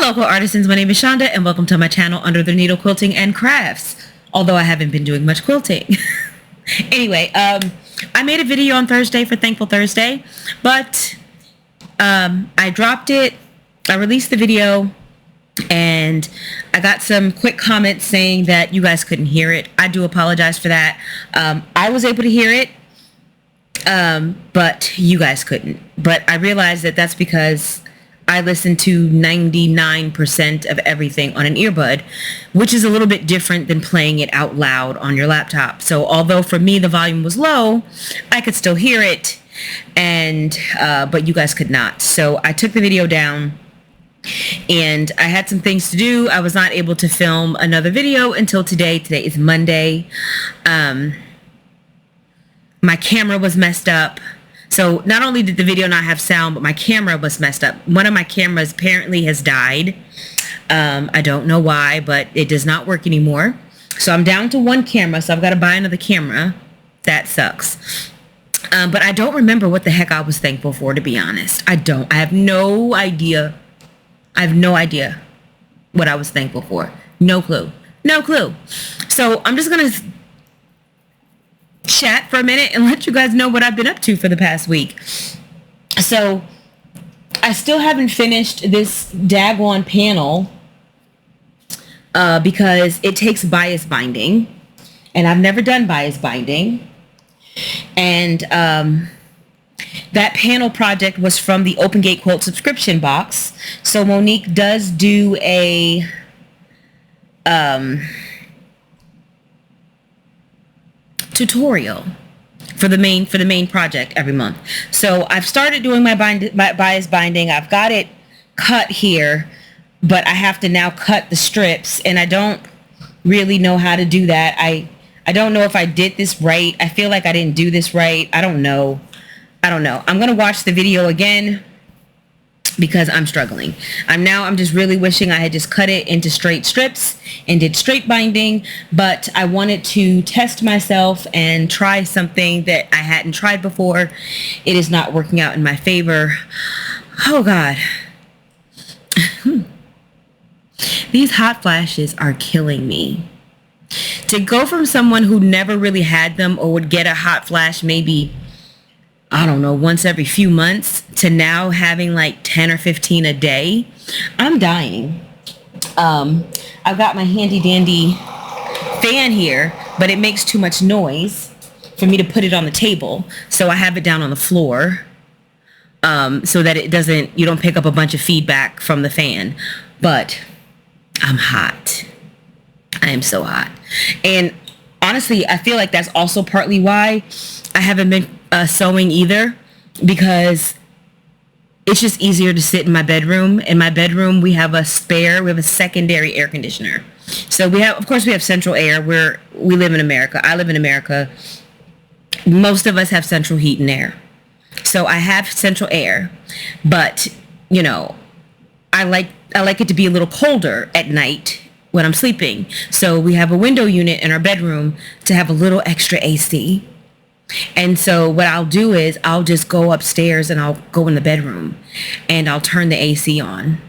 local artisans, my name is Shonda and welcome to my channel Under the Needle Quilting and Crafts, although I haven't been doing much quilting. Anyway, I made a video on Thursday for Thankful Thursday, but I dropped it. I released the video and I got some quick comments saying that you guys couldn't hear it. I do apologize for that. I was able to hear it, but you guys couldn't. But I realized that that's because I listen to 99% of everything on an earbud, which is a little bit different than playing it out loud on your laptop. So although for me the volume was low, I could still hear it, and but you guys could not. So I took the video down and I had some things to do. I was not able to film another video until today. Today is Monday. My camera was messed up. So not only did the video not have sound, but my camera was messed up. One of my cameras apparently has died. I don't know why, but it does not work anymore. So I'm down to one camera, so I've got to buy another camera. That sucks. But I don't remember what the heck I was thankful for, to be honest. I don't. I have no idea. I have no idea what I was thankful for. No clue. No clue. So I'm just going to chat for a minute and let you guys know what I've been up to for the past week. So I still haven't finished this daggone panel because it takes bias binding, and I've never done bias binding. And that panel project was from the Open Gate Quilt subscription box. So Monique does do a tutorial for the main project every month. So I've started doing my bias binding. I've got it cut here, but I have to now cut the strips, and I don't really know how to do that. I don't know if I did this right. I feel like I didn't do this right. I don't know. I'm gonna watch the video again because I'm struggling. I'm just really wishing I had just cut it into straight strips and did straight binding, but I wanted to test myself and try something that I hadn't tried before. It is not working out in my favor. Oh God. These hot flashes are killing me. To go from someone who never really had them or would get a hot flash maybe, I don't know, once every few months, to now having like 10 or 15 a day, I'm dying. I've got my handy dandy fan here, but it makes too much noise for me to put it on the table. So I have it down on the floor so that you don't pick up a bunch of feedback from the fan. But I'm hot. I am so hot. And honestly, I feel like that's also partly why I haven't been sewing either, because it's just easier to sit in my bedroom. In my bedroom, we have a secondary air conditioner. So of course we have central air. We live in America. I live in America. Most of us have central heat and air. So I have central air, but you know, I like it to be a little colder at night when I'm sleeping. So we have a window unit in our bedroom to have a little extra AC. And so what I'll do is I'll just go upstairs and I'll go in the bedroom and I'll turn the AC on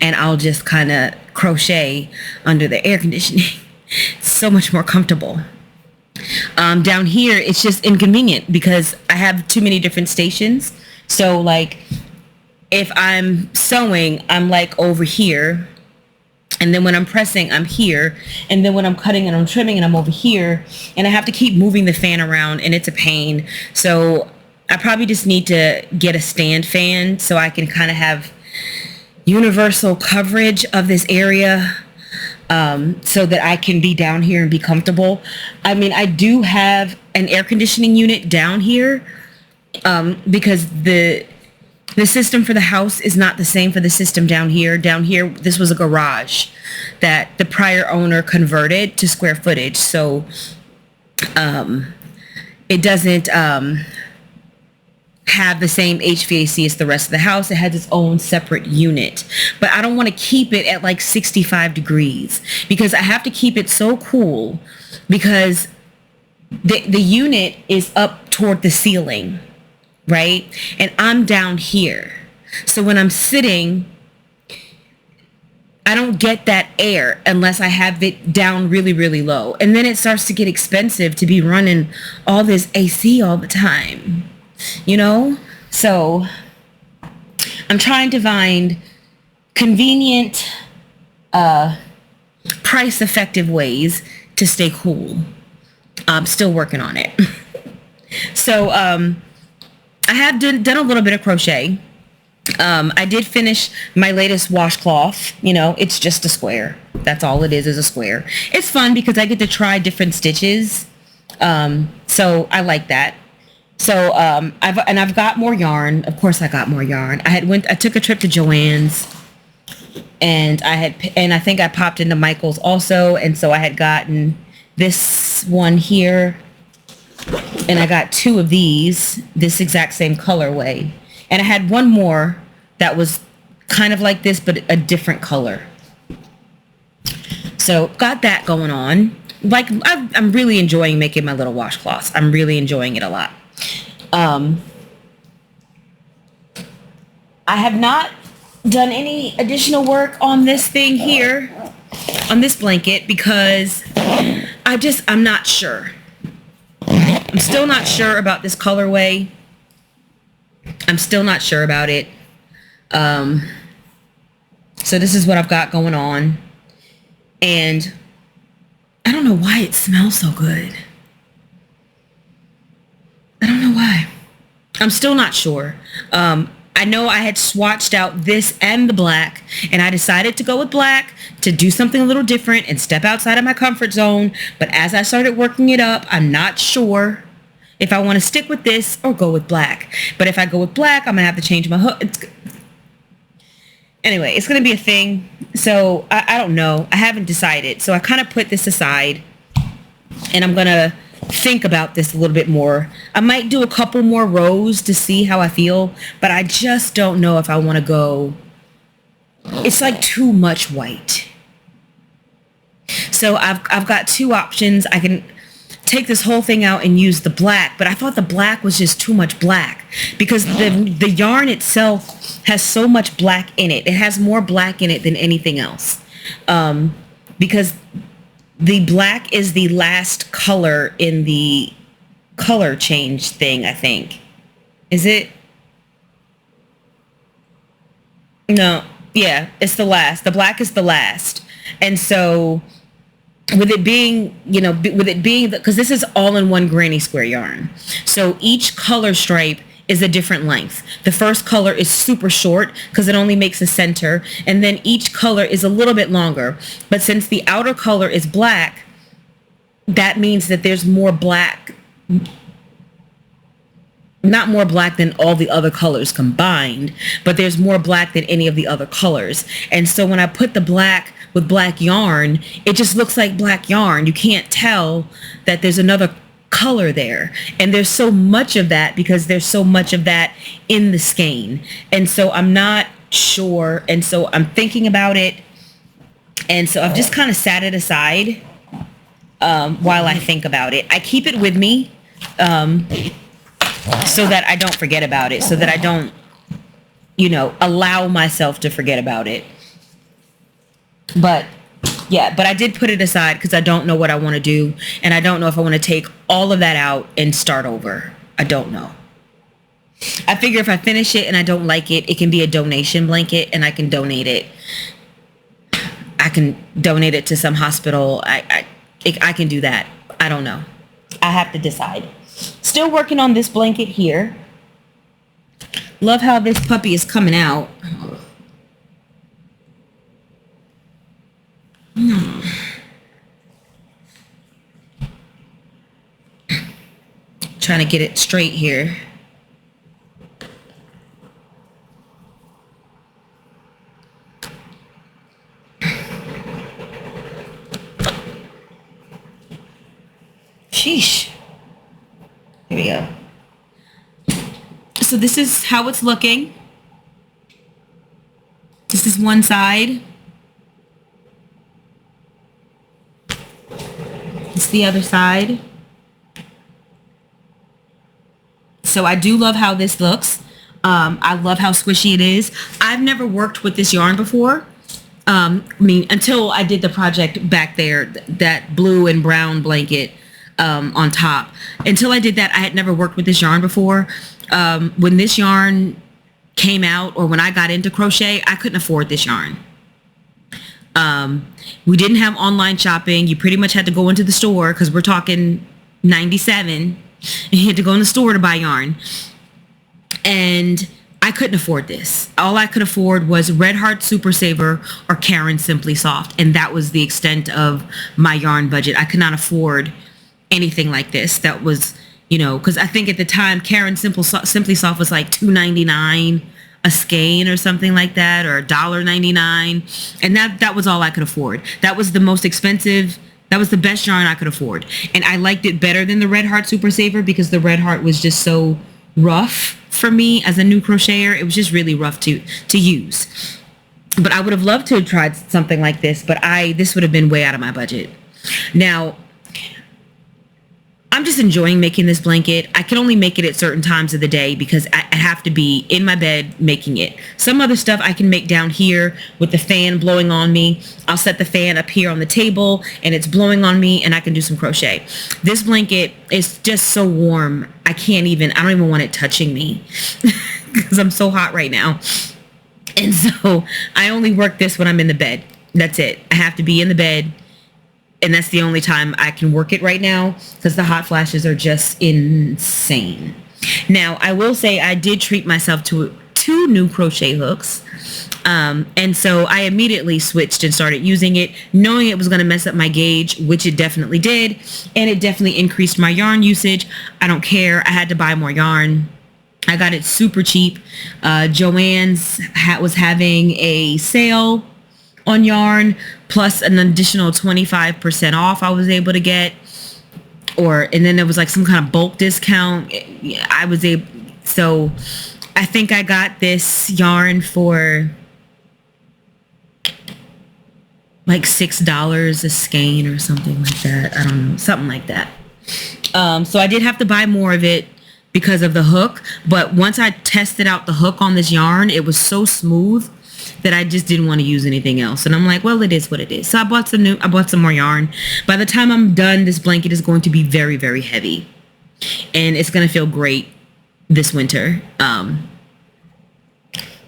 and I'll just kind of crochet under the air conditioning. It's so much more comfortable. Down here, it's just inconvenient because I have too many different stations. So like if I'm sewing, I'm like over here. And then when I'm pressing, I'm here. And then when I'm cutting and I'm trimming and I'm over here. And I have to keep moving the fan around and it's a pain. So I probably just need to get a stand fan so I can kind of have universal coverage of this area so that I can be down here and be comfortable. I mean, I do have an air conditioning unit down here because the system for the house is not the same for the system down here. Down here, this was a garage that the prior owner converted to square footage. So it doesn't have the same HVAC as the rest of the house. It has its own separate unit. But I don't want to keep it at like 65 degrees because I have to keep it so cool because the unit is up toward the ceiling, right? And I'm down here. So when I'm sitting, I don't get that air unless I have it down really, really low. And then it starts to get expensive to be running all this AC all the time, you know? So I'm trying to find convenient, price effective ways to stay cool. I'm still working on it. So I have done a little bit of crochet. I did finish my latest washcloth. You know, it's just a square. That's all it is a square. It's fun because I get to try different stitches. So I like that. So I've got more yarn. Of course I got more yarn. I took a trip to Joann's, and I think I popped into Michael's also, and so I had gotten this one here, and I got two of these, this exact same colorway. And I had one more that was kind of like this, but a different color. So got that going on. Like, I'm really enjoying making my little washcloths. I'm really enjoying it a lot. I have not done any additional work on this thing here, on this blanket, because I'm not sure. I'm still not sure about this colorway. I'm still not sure about it. So this is what I've got going on. And I don't know why it smells so good. I don't know why. I'm still not sure. I know I had swatched out this and the black, and I decided to go with black to do something a little different and step outside of my comfort zone. But as I started working it up, I'm not sure if I want to stick with this or go with black. But if I go with black, I'm going to have to change my hook. Anyway, it's going to be a thing. So I don't know. I haven't decided. So I kind of put this aside, and I'm going to think about this a little bit more. I might do a couple more rows to see how I feel, but I just don't know if I want to go. It's like too much white. So I've got two options. I can take this whole thing out and use the black, but I thought the black was just too much black because the yarn itself has so much black in it. It has more black in it than anything else. Because the black is the last color in the color change thing, I think. Is it? No. Yeah, it's the last. The black is the last. And so with it being, because this is all in one granny square yarn. So each color stripe is a different length. The first color is super short because it only makes a center, and then each color is a little bit longer. But since the outer color is black, that means that there's more black, not more black than all the other colors combined, but there's more black than any of the other colors. And so when I put the black with black yarn, it just looks like black yarn. You can't tell that there's another color there. And there's so much of that because there's so much of that in the skein. And so I'm not sure. And so I'm thinking about it. And so I've just kind of sat it aside while I think about it. I keep it with me so that I don't forget about it, so that I don't, allow myself to forget about it. But yeah, but I did put it aside because I don't know what I want to do. And I don't know if I want to take all of that out and start over. I don't know. I figure if I finish it and I don't like it, it can be a donation blanket and I can donate it. I can donate it to some hospital. I can do that. I don't know. I have to decide. Still working on this blanket here. Love how this puppy is coming out. Trying to get it straight here. Sheesh. Here we go. So this is how it's looking. This is one side. It's the other side. So I do love how this looks. I love how squishy it is. I've never worked with this yarn before. I mean, until I did the project back there, that blue and brown blanket on top. Until I did that, I had never worked with this yarn before. When this yarn came out, or when I got into crochet, I couldn't afford this yarn. We didn't have online shopping. You pretty much had to go into the store, because we're talking 97, and you had to go in the store to buy yarn. And I couldn't afford this. All I could afford was Red Heart Super Saver or Karen Simply Soft. And that was the extent of my yarn budget. I could not afford anything like this. That was, because I think at the time, Karen Simply Soft was like $2.99 a skein or something like that, or $1.99. And that was all I could afford. That was the most expensive. That was the best yarn I could afford. And I liked it better than the Red Heart Super Saver, because the Red Heart was just so rough for me as a new crocheter. It was just really rough to use. But I would have loved to have tried something like this, but this would have been way out of my budget. Now, I'm just enjoying making this blanket. I can only make it at certain times of the day, because I have to be in my bed making it. Some other stuff I can make down here with the fan blowing on me. I'll set the fan up here on the table and it's blowing on me, and I can do some crochet. This blanket is just so warm. I don't even want it touching me because I'm so hot right now. And so I only work this when I'm in the bed. That's it. I have to be in the bed. And that's the only time I can work it right now, because the hot flashes are just insane. Now, I will say I did treat myself to 2 new crochet hooks. And so I immediately switched and started using it, knowing it was going to mess up my gauge, which it definitely did. And it definitely increased my yarn usage. I don't care. I had to buy more yarn. I got it super cheap. Joann's was having a sale on yarn, plus an additional 25% off I was able to get. And then there was like some kind of bulk discount. So I think I got this yarn for like $6 a skein or something like that. I don't know, something like that. So I did have to buy more of it because of the hook. But once I tested out the hook on this yarn, it was so smooth that I just didn't want to use anything else. And I'm like, well, it is what it is. So I bought some more yarn. By the time I'm done, this blanket is going to be very, very heavy. And it's going to feel great this winter.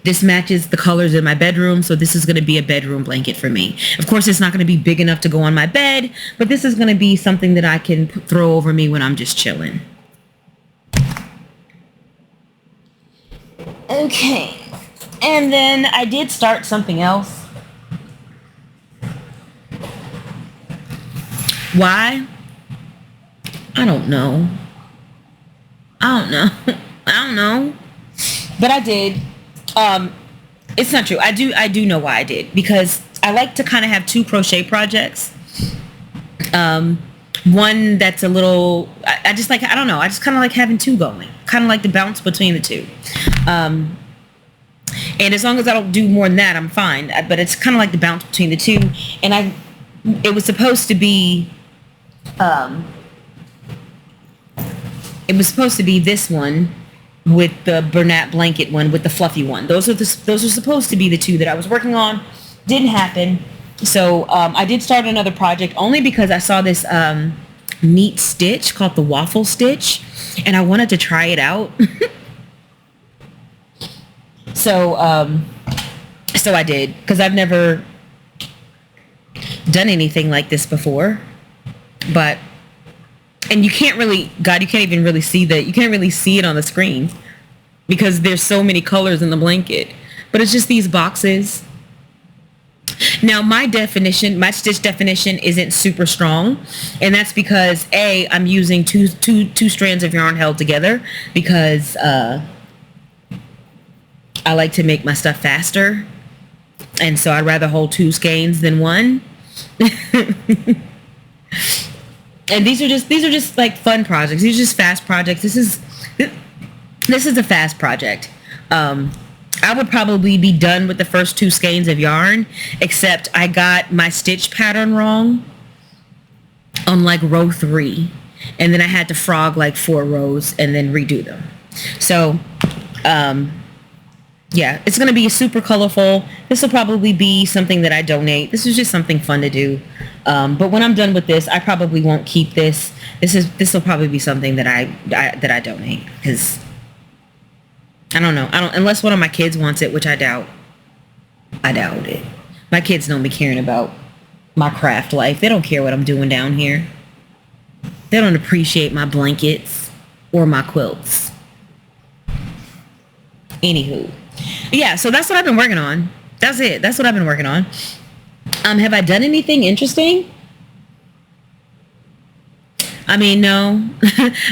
This matches the colors in my bedroom, so this is going to be a bedroom blanket for me. Of course, it's not going to be big enough to go on my bed, but this is going to be something that I can throw over me when I'm just chilling. Okay. And then I did start something else. Why? I don't know. But I did. It's not true. I do know why I did, because I like to kind of have 2 crochet projects. One that's a little, I just kind of like having 2 going. Kind of like to bounce between the 2. And as long as I don't do more than that, I'm fine. But it's kind of like the bounce between the 2. And it was supposed to be this one with the Bernat blanket one with the fluffy one. Those are supposed to be the 2 that I was working on. Didn't happen. So I did start another project only because I saw this neat stitch called the waffle stitch, and I wanted to try it out. So I did, because I've never done anything like this before. And you can't even really see you can't really see it on the screen because there's so many colors in the blanket. But it's just these boxes. Now, my stitch definition isn't super strong, and that's because I'm using two strands of yarn held together, because I like to make my stuff faster, and so I'd rather hold 2 skeins than 1. And these are just like fun projects. These are just fast projects. This is a fast project. I would probably be done with the first 2 skeins of yarn, except I got my stitch pattern wrong on like row 3, and then I had to frog like 4 rows and then redo them. So Yeah, it's going to be super colorful. This will probably be something that I donate. This is just something fun to do. But when I'm done with this, I probably won't keep this. This will probably be something that I donate, because I don't know. I don't, unless one of my kids wants it, which I doubt. I doubt it. My kids don't be caring about my craft life. They don't care what I'm doing down here. They don't appreciate my blankets or my quilts. Anywho. Yeah, so that's what I've been working on. That's it. That's what I've been working on. Have I done anything interesting? I mean, no.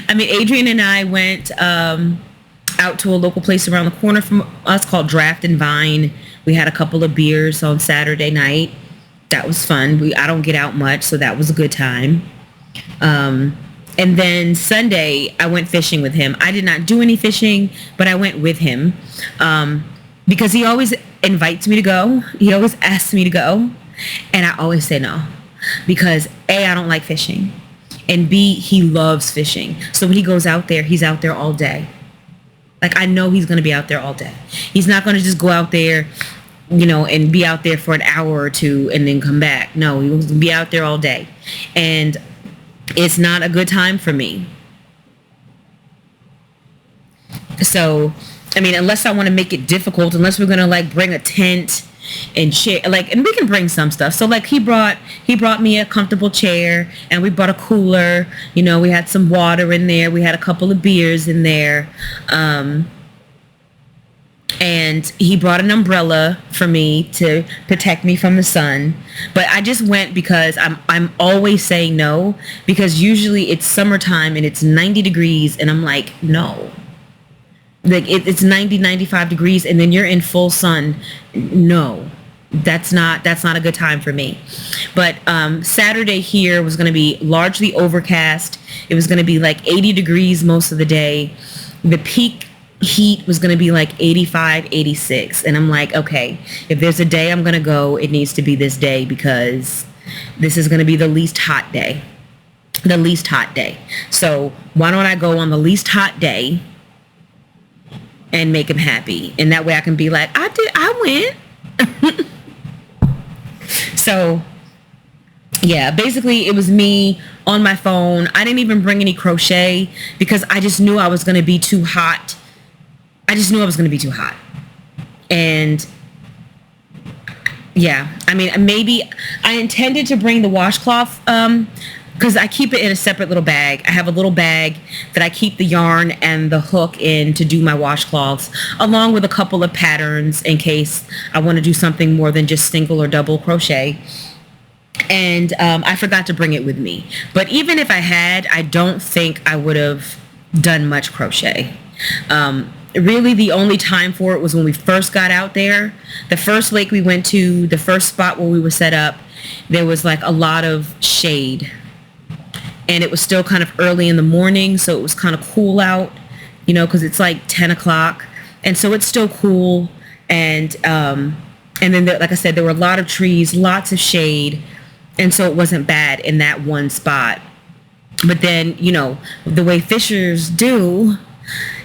I mean, Adrian and I went out to a local place around the corner from us called Draft and Vine. We had a couple of beers on Saturday night. That was fun. I don't get out much, so that was a good time. And then Sunday, I went fishing with him. I did not do any fishing, but I went with him because he always invites me to go. He always asks me to go, and I always say no because A, I don't like fishing, and B, he loves fishing. So when he goes out there, he's out there all day. Like, I know he's going to be out there all day. He's not going to just go out there, and be out there for an hour or two and then come back. No, he wants to be out there all day. And it's not a good time for me. So, I mean, unless I want to make it difficult, unless we're going to like bring a tent and share, like, and we can bring some stuff. So like he brought me a comfortable chair, and we brought a cooler, we had some water in there. We had a couple of beers in there. And he brought an umbrella for me to protect me from the sun. But I just went because I'm always saying no, because usually it's summertime and it's 90 degrees and I'm like, no. Like it's 90, 95 degrees and then you're in full sun. No. That's not a good time for me. But Saturday here was going to be largely overcast. It was going to be like 80 degrees most of the day. The peak heat was going to be like 85, 86. And I'm like, okay, if there's a day I'm going to go, it needs to be this day because this is going to be the least hot day. The least hot day. So why don't I go on the least hot day and make him happy? And that way I can be like, I went. So yeah, basically it was me on my phone. I didn't even bring any crochet because I just knew I was going to be too hot. And yeah, I mean, maybe I intended to bring the washcloth because I keep it in a separate little bag. I have a little bag that I keep the yarn and the hook in to do my washcloths, along with a couple of patterns in case I want to do something more than just single or double crochet. And I forgot to bring it with me. But even if I had, I don't think I would have done much crochet. Really, the only time for it was when we first got out there. The first lake we went to, the first spot where we were set up, there was like a lot of shade. And it was still kind of early in the morning, so it was kind of cool out, because it's like 10 o'clock. And so it's still cool. And then, like I said, there were a lot of trees, lots of shade. And so it wasn't bad in that one spot. But then, the way fishers do,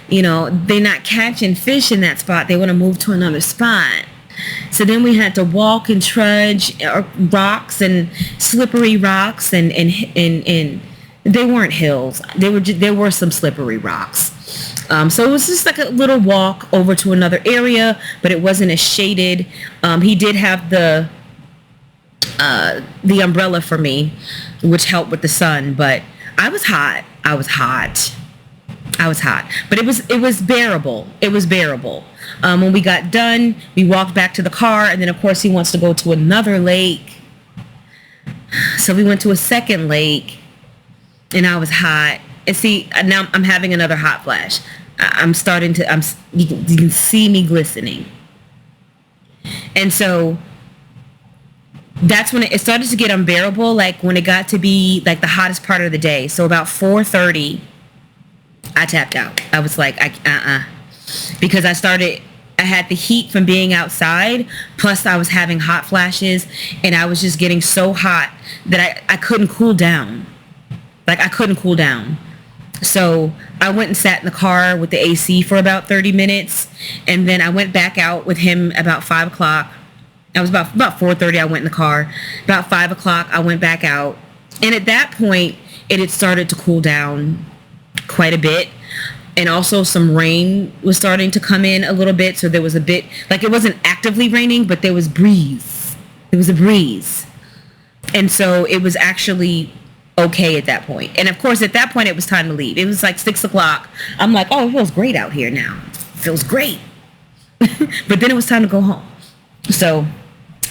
they're not catching fish in that spot. They want to move to another spot. So then we had to walk and trudge rocks and slippery rocks and they weren't hills. There were some slippery rocks. So it was just like a little walk over to another area, but it wasn't as shaded. He did have the umbrella for me, which helped with the sun, but I was hot. But it was bearable. When we got done, we walked back to the car, and then of course he wants to go to another lake. So we went to a second lake, and I was hot. And see, now I'm having another hot flash. You can see me glistening. And so that's when it started to get unbearable, like when it got to be like the hottest part of the day. So about 4:30, I tapped out. I was like, because I had the heat from being outside, plus I was having hot flashes, and I was just getting so hot that I couldn't cool down. Like, I couldn't cool down. So I went and sat in the car with the AC for about 30 minutes. And then I went back out with him about 5 o'clock. I was about 4:30. I went in the car. About 5 o'clock, I went back out. And at that point, it had started to cool down quite a bit. And also some rain was starting to come in a little bit. So there was a bit, like it wasn't actively raining, but there was breeze. There was a breeze. And so it was actually okay at that point. And of course, at that point, it was time to leave. It was like 6 o'clock. I'm like, oh, it feels great out here now. It feels great. But then it was time to go home. So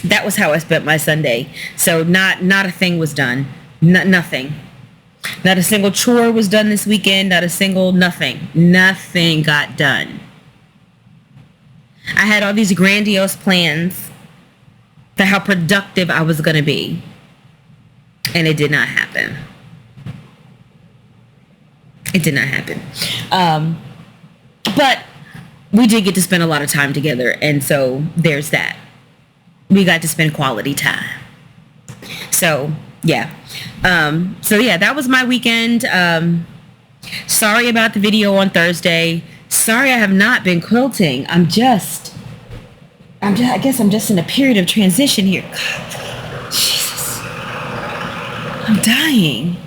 that was how I spent my Sunday. So not a thing was done. Nothing. Not a single chore was done this weekend. Not a single nothing. Nothing got done. I had all these grandiose plans for how productive I was going to be. And it did not happen. It did not happen. But we did get to spend a lot of time together. And so there's that. We got to spend quality time. So, yeah. That was my weekend. Sorry about the video on Thursday. Sorry I have not been quilting. I guess I'm just in a period of transition here. God, Jesus. I'm dying.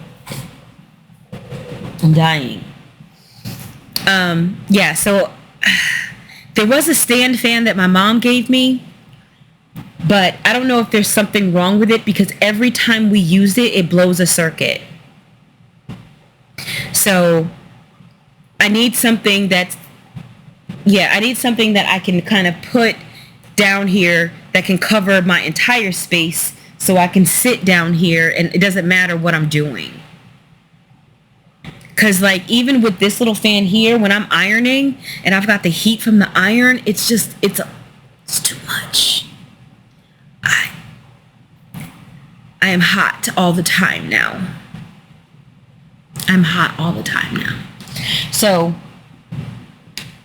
So there was a stand fan that my mom gave me, but I don't know if there's something wrong with it because every time we use it, it blows a circuit. So I need something that I can kind of put down here that can cover my entire space so I can sit down here and it doesn't matter what I'm doing. Because like even with this little fan here, when I'm ironing and I've got the heat from the iron, it's too much. I am hot all the time now. So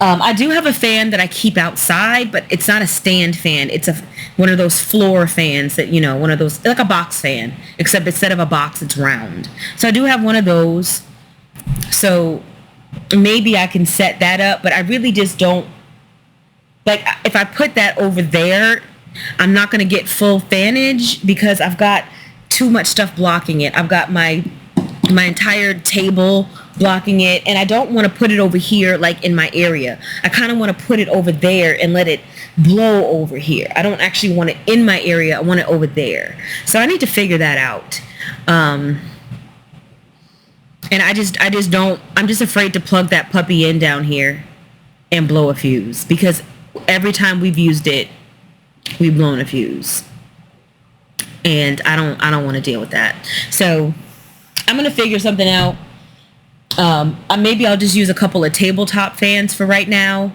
I do have a fan that I keep outside, but it's not a stand fan. It's one of those floor fans that, one of those, like a box fan, except instead of a box, it's round. So I do have one of those. So maybe I can set that up, but I really just don't, like if I put that over there, I'm not going to get full fanage because I've got too much stuff blocking it. I've got my entire table blocking it, and I don't want to put it over here like in my area. I kind of want to put it over there and let it blow over here. I don't actually want it in my area. I want it over there. So I need to figure that out. And I just don't, I'm just afraid to plug that puppy in down here and blow a fuse because every time we've used it, we've blown a fuse. And I don't want to deal with that. So I'm going to figure something out. Maybe I'll just use a couple of tabletop fans for right now.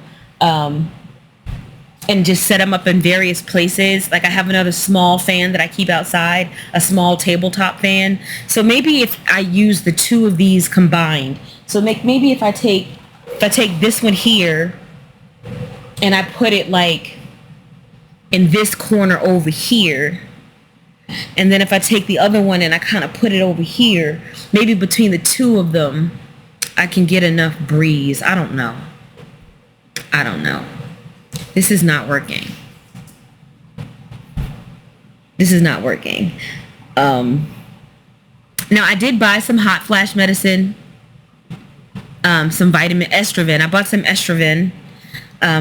And just set them up in various places. Like I have another small fan that I keep outside, a small tabletop fan. So maybe if I use the two of these combined, so maybe if I take this one here and I put it like in this corner over here, and then if I take the other one and I kind of put it over here, maybe between the two of them, I can get enough breeze. I don't know. This is not working. Now I did buy some hot flash medicine, some vitamin Estroven. I bought some Estroven. I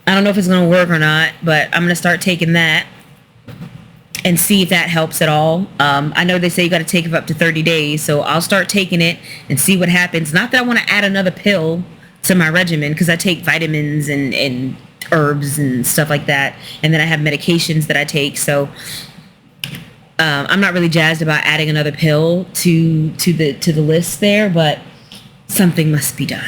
don't know if it's going to work or not, but I'm going to start taking that and see if that helps at all. I know they say you got to take it for up to 30 days, so I'll start taking it and see what happens. Not that I want to add another pill to my regimen because I take vitamins and herbs and stuff like that, and then I have medications that I take, so I'm not really jazzed about adding another pill to the list there, but something must be done.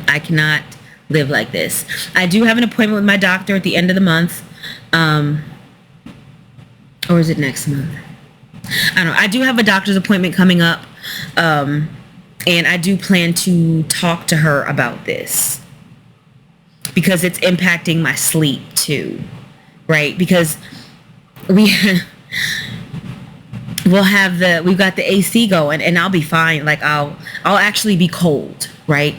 I cannot live like this. I do have an appointment with my doctor at the end of the month, or is it next month? I don't know. I do have a doctor's appointment coming up, and I do plan to talk to her about this because it's impacting my sleep too, right? Because we've got the AC going, and I'll be fine. Like I'll actually be cold, right?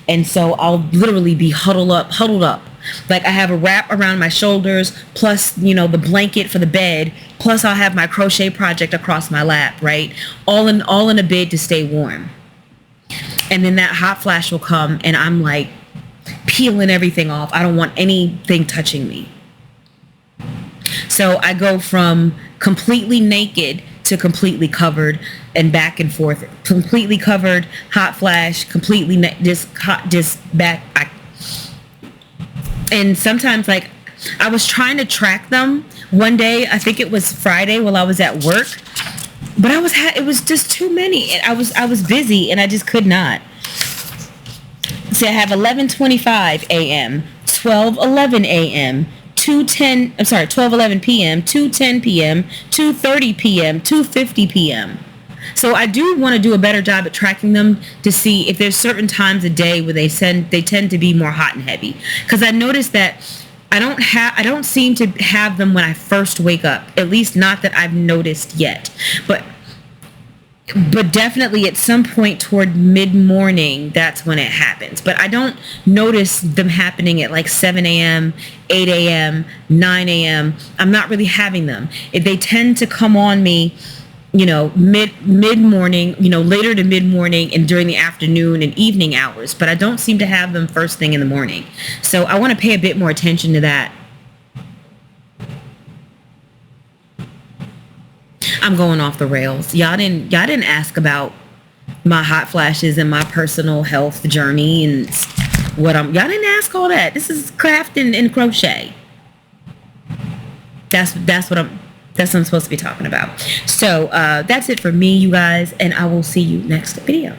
And so I'll literally be huddled up. Like I have a wrap around my shoulders, plus, the blanket for the bed, plus I'll have my crochet project across my lap, right? All in a bed to stay warm. And then that hot flash will come, and I'm like peeling everything off. I don't want anything touching me. So I go from completely naked to completely covered, and back and forth. Completely covered, hot flash, completely just back. And sometimes, like, I was trying to track them one day. I think it was Friday while I was at work, but it was just too many, and I was busy, and I just could not. So I have 11:25 a.m., 12:11 a.m., 12:11 p.m., 2:10 p.m., 2:30 p.m., 2:50 p.m. So I do want to do a better job at tracking them to see if there's certain times a day where they tend to be more hot and heavy. Because I noticed that I don't seem to have them when I first wake up. At least not that I've noticed yet. But definitely at some point toward mid-morning, that's when it happens. But I don't notice them happening at like 7 a.m., 8 a.m., 9 a.m. I'm not really having them. They tend to come on me, mid-morning, later to mid-morning and during the afternoon and evening hours. But I don't seem to have them first thing in the morning. So I want to pay a bit more attention to that. I'm going off the rails. Y'all didn't ask about my hot flashes and my personal health journey and y'all didn't ask all that. This is craft and crochet. That's what I'm supposed to be talking about. So that's it for me, you guys, and I will see you next video.